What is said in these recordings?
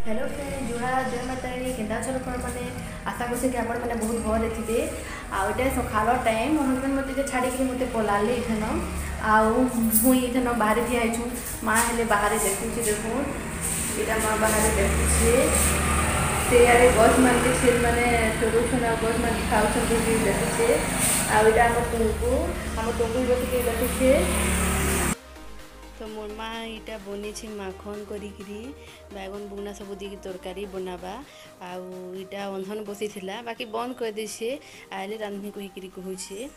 Hello friend जुहार जय मातारी केन्दा अछन आपण मैंने आशा करछे कि आपण मैंने बहुत भल थे आटे सकाल टाइम मो हजबैंड मत छाड़ी मत पलाले इथन आईथन बाहर ठियाई माँ हेले बाहर देखुचे देखो यहाँ माँ बाहर देखुचे से गछ मान छेल मैंने चोरौन आ गछ मान खाऊन देखुचे आईटा आम टुकु बसिक देखुचे। तो मोर माँ इटा बनी माखन करी बैगन बुगना सब दी तरकारी बनावा आईटा अंधन बसी बाकी बंद कर दे से आइले रांधनी कहीकि कहूचे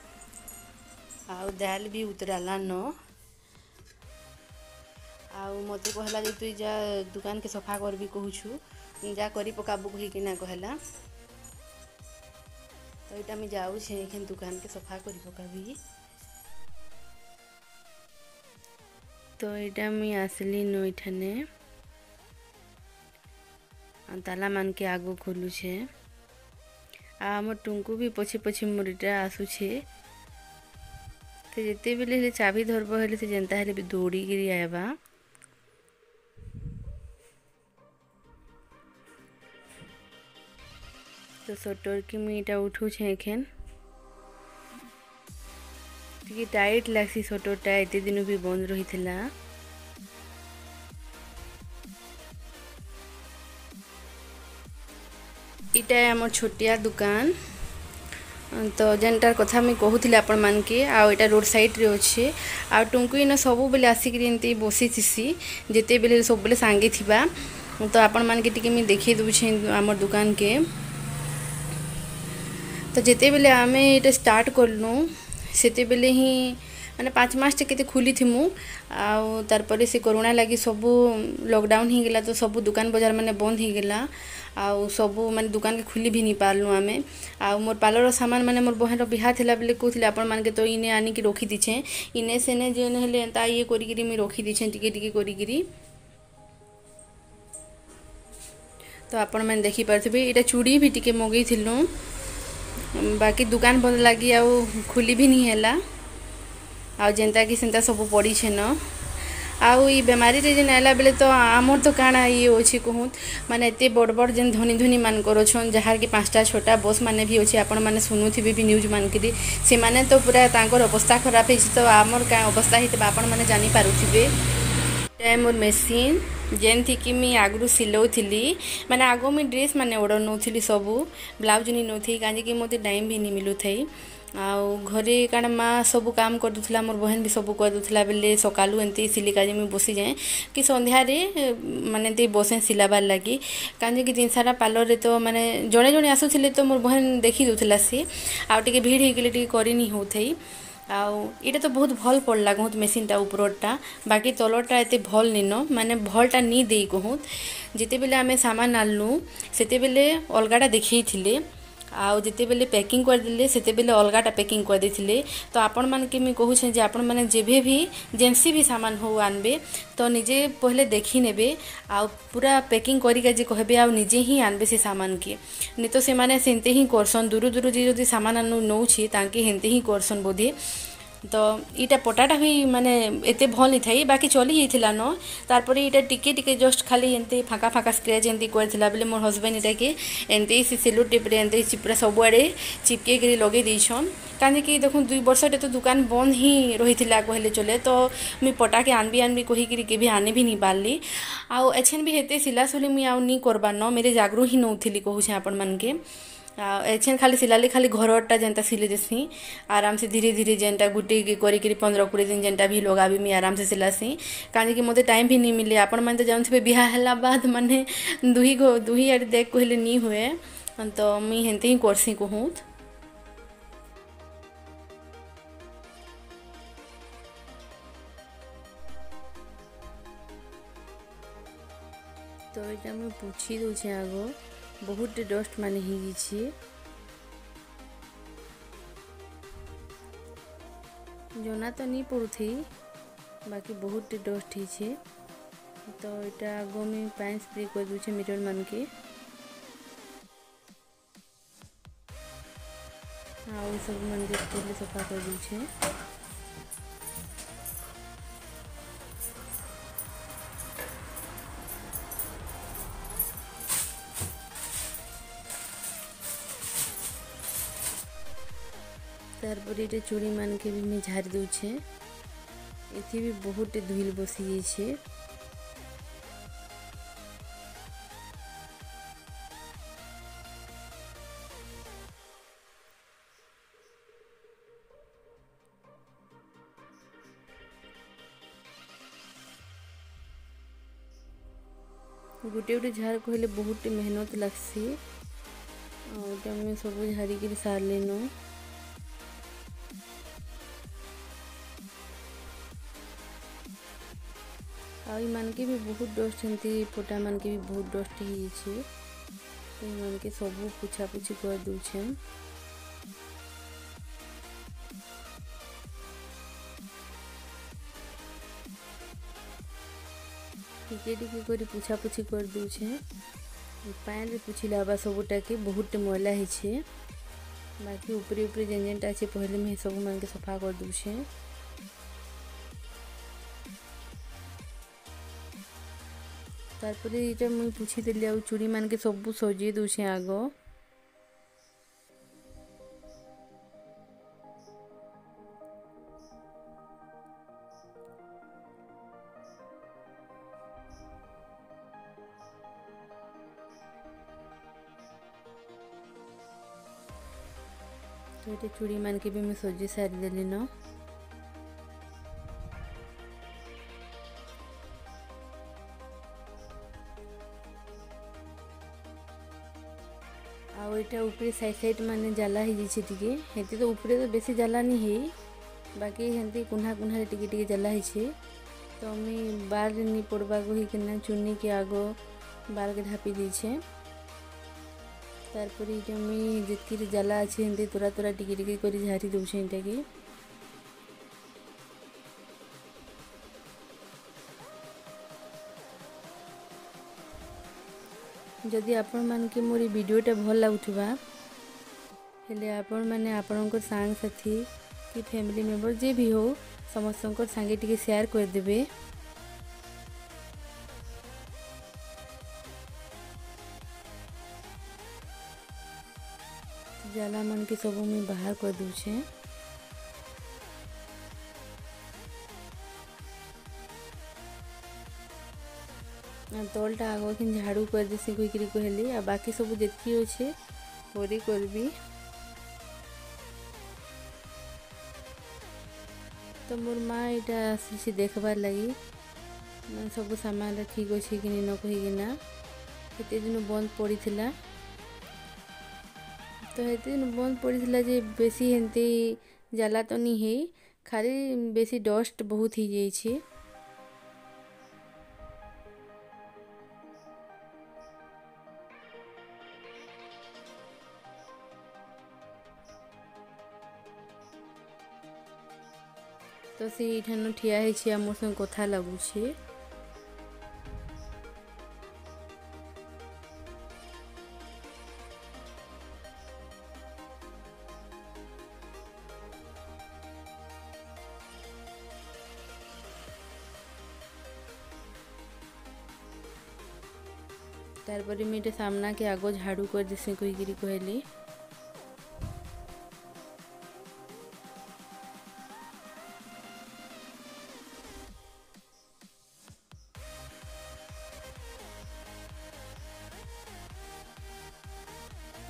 आउ दाल भी उतराला न आउ मत कहला जे तु जा दुकान के सफा कर भी कहूछु जा करी पकाबू कहीकिना कहला तो इटा मैं जाऊे दुकान के सफा करी पकाबी। तो यहाँ मुई आसली नईठाने ताला मान के आगो खोलुछे आम टुंकु भी पछे पछे मोर इटा आसुछे तो जिते बेले चाबी धरब हेले से जेनता हेले भी दौड़ी गिरी आएबा। तो सटर की मुई इटा उठुछे एखेन टी टाइट लगसी सटरटा एत दिन भी बंद रही थिला। इटा आम छोटिया दुकान तो जेनटार कथा मुझे कहूली आपण मान के आटा रोड साइड रे अच्छे आ टुंकु इन सब बेले आसिक बसी थी जिते बेले सब बेले सांगे थिबा तो आपण मान के टिके मुझे देखी दूचे आम दुकान के। तो जिते बेले आमे इटा स्टार्ट करलु सेते बेले ही माने 5 मास के खुली थी तारपर से कोरोना लगी सबू लॉकडाउन ही गला तो सबू दुकान बाजार माने बंद ही गला आउ सबू माने दुकान के खुली भी नहीं पारलु आमे आ मोर पार्लर सामान माने मोर बहन बिहा थिला बेले कहूले आपण मान के तो इने आनी की रखी दीछे इने सेने जेने हेले एंता ये करी गिरी मी रखी दीछे टिके टिके करी गिरी। तो आपण माने देखि पारथिबे एटा चूड़ी भी टिके मगई थिलु बाकी दुकान बंद लगी आउ खुली भी नहीं हैला आउ जेनता कि सेंता सब पड़ी छे न आउ ई बेमारी रे जेन आला बेले तो आमर तो काना ये अछि कहूत माने एते बड़ बड़ जेन धनी धनी मान करछन जहार कि 5टा 6टा बस माने भी अछि आपण माने सुनुथिबे भी न्यूज मान के से माने तो पूरा तांकर अवस्था खराब है तो आमर का अवस्था हित आपण माने जानि पारुथिबे। टाइम मोर मशीन जेन थी कि मी आगु सिलौली माने आगो मी ड्रेस माने ऑर्डर नौली सबू ब्लाउज नहीं नौथी कहीं कि मत टाइम भी नहीं मिलू थी आउ घरे काण माँ सब काम कर दूला मोर बहन भी सब कर दूला बेले सकालू एमती सिली काजे मुझे बसी जाए कि संध्यारे माने बसे सिलाबार लगी कहीं कि दिन सारा पार्लर रे तो माने जड़े जड़े आसुले तो मोर बहन देखी दूला सी आउ टे भीड़ होगले टे कर नहीं होथई आउ इटा तो बहुत भल पड़ला कहूत मेसीनटा उपरटा बाकी तलटा एत भल निन माने भलटा नी दे कहूत जिते बेले आमे सामान आनलु सेते बेले अलगाटा देखी थिले आउ जिते बेले पैकिंग कर दिले सेते बेले अलगाटा पैकिंग कर देथिले। तो आपण मान के मैं कहूँ जे आपण माने जेबे भी जेनसी भी सामान हो आनबे तो निजे पहले देखी नेबे आउ पूरा पैकिंग करिका जे कहबे आउ निजे ही आनबे से सामान के नहीं तो से माने सेंते ही करसन दूर दूर जे जदी सामान आनु नौछि तांके हेंते ही करसन बोधे। तो इटा पटाटा भी माने एते भल नहीं थाई बाकी चली जाइथिला न तारपर इटा टिके टिके जस्ट खाली एंते फाका फाका स्क्रैच एंती करथिला बेले मोर हस्बैंड इटा के एंते से सेलो टेप रे एंते चिपरा सबुआड़े चिपके करी लगे देछन काहे कि देखो 2 वर्षटे तो दुकान बंद ही रहिथिला कहले चले तो मुई पटा के आनबी कही करी के भी आने भी नहीं पारली आउ एछन भी हेते सिला सुली मुई आउ नहीं करबार न मेरे जागरू ही नौथिली कहूछे आपण मान के एछन खाली सिलाले खाली घरटा जेनता सिले देसी आराम से धीरे धीरे जेनटा गुटे करी 15-20 दिन जेनटा भी लगाबी मी आराम से सिलासी काहे कि मते टाइम भी नहीं मिले आपण मन तो जानथिबे बिहा हला बाद माने दुही आड़ देख कहले नहीं हुए तो मुई हेंते ही करसी कहूत। तो इटा मैं पूछी दूचे आगो बहुत डस्ट माने ही जना तो नहीं पड़ू थी बाकी बहुत डस्ट ही तो इटा आगो में पानी स्प्रे कर दूचे मिरर मान के आउ सब मन पहले सफा कर दूचे। तारपर ये चूड़ी मान के भी मैं झाड़ी दूचे। इथि भी बहुत धुल बसी जाइए। गोटे गोटे झाड़ कहले बहुत मेहनत लगसी। आम सब झाड़िक सारलेनु। मान के भी बहुत डस्ट एमती फोटा मान के भी बहुत डस्ट हो मान के सब पुछा पुछी कर दूचे। टिके टिके कर पुछा पुछी कर दूचे। पान रे पुछिला बा सबटा के बहुत मैला है। बाकी ऊपरे ऊपरे जेन जेनटा अच्छे पहले मैं सब मान के सफा कर दूचे। तारपरे ये मुझे पुछी देली आ चूड़ी मान के सब सजे दूचे आग। तो ये चूड़ी मान के भी मैं सजे सारी देली न। आईटा ऊपर साइड साइड माने जाला ही जाइए टिके हेती तो ऊपर तो बेसी जाला नहीं है। बाकी हेती कुन्हा कुन्हा टिके टिके जाला है। तो मैं बाल नहीं पड़वा को ही किना चुन्नी के आगो बाल के ढापी दीछे। तारपर ये मुई जितकी जाला अच्छे हेती तोरा तोरा टिके टिके कर झाड़ी दूचे इटा के। जदि आपण मान के मोर वीडियोटा भल लगुवा हेले आपण माने आपणकर सांग साथी कि फैमिली मेंबर जे भी हो समस्त सांगे टिके शेयर कर देबे। जाला मन के सब मैं बाहर कर दूचे। तलटा आग कि झाड़ू कर देसी कहीकि कहली आ बाकी सब जितकी अच्छे परी करबी। तो मोर माँ यहाँ आसी देखबार लगी सब सामान ठीक अच्छे कि न कहीकिना हेते दिन बंद पड़ी थिला। तो हेते दिन बंद पड़ी थिला जे बेसी हेंती जाला तो नहीं है खाली बेसी डस्ट बहुत ही जाइए। तो से इठान ठिया है मोर संग कथा लगुचे। तारपर मैं सामना के आगो झाड़ू कर देसी कहीकि कहली।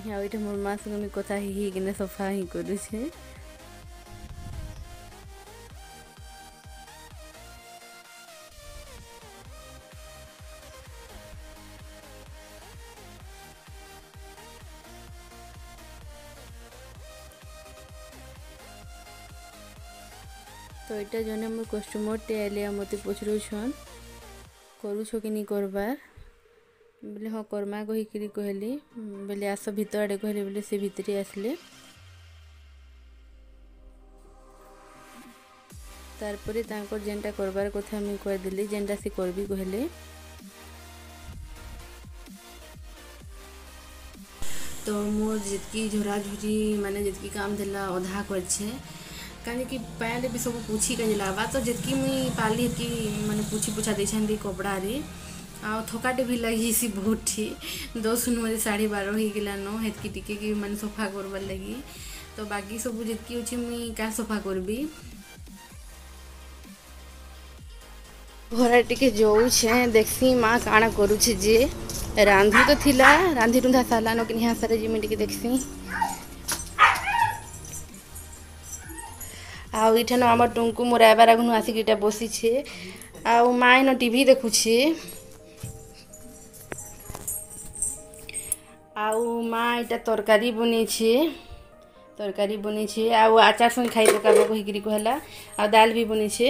यहाँ मोर माँ संग मैं कथा ही कि सफा ही करुचे। तो यहाँ जने मोर कस्टमर टे आले मत पचरुछन करुछ कि नहीं करबार बोले हाँ करमा कहीकि कहली बोले आस भीतर आड़े कहले बोले से भितर आसले। तारपरे तांकर जेनटा करबार कथा मुझे कहदेली जेनटा से करबी कहले। तो मोर जितकी झोराझुरी माने जितकी काम देला अधा करछे कहीं कि पैंट भी सब पूछी का लावा। तो जितकी मुई पाली कि माने पूछी पूछा देछन कपड़ा रे आ थकाटे भी लगी सी बहुत 10 मजे 12:30 हो गला न हेतकी टिके कि माने सफा करबार लगी। तो बाकी सब जितकी अच्छे मुई क्या सफा करबी घर टिके जाऊे देखसी माँ काଣା करुचे जे रांधु तो थिला रांधि रुंधा सारान कि यहाँ सारे जिमी टिके देखसी आउ इठान आम टुंकु मोर आबार आगुन आसिक इटा बसीछे आउ माँ इन टीवी देखुछे आउ माँ इटा तरकारी बनेछे आउ आचार संगे खाई पकाबो कहिकरी कहला आ दाल भी बनेछे।